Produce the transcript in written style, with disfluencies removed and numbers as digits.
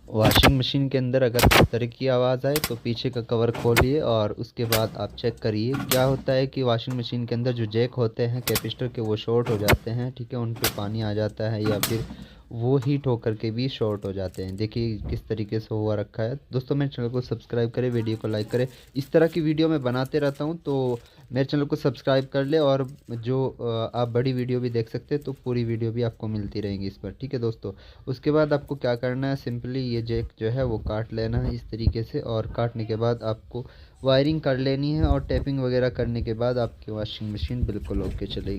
Washing machine के अंदर अगर इस तरह की आवाज़ आए तो पीछे का कवर खोलिए और उसके बाद आप चेक करिए। क्या होता है कि वॉशिंग मशीन के अंदर जो जैक होते हैं कैपेसिटर के, वो शॉर्ट हो जाते हैं, ठीक है, उन पे पानी आ जाता है या फिर वो हीट होकर के भी शॉर्ट हो जाते हैं। देखिए किस तरीके से हुआ रखा है। दोस्तों मेरे चैनल को सब्सक्राइब करें, वीडियो को लाइक करें। इस तरह की वीडियो मैं बनाते रहता हूँ, तो मेरे चैनल को सब्सक्राइब कर ले। और जो आप बड़ी वीडियो भी देख सकते हैं, तो पूरी वीडियो भी आपको मिलती रहेंगी इस पर, ठीक है दोस्तों। उसके बाद आपको क्या करना है, सिंपली ये जैक जो है वो काट लेना है इस तरीके से, और काटने के बाद आपको वायरिंग कर लेनी है और टैपिंग वगैरह करने के बाद आपकी वॉशिंग मशीन बिल्कुल ओके चलेगी।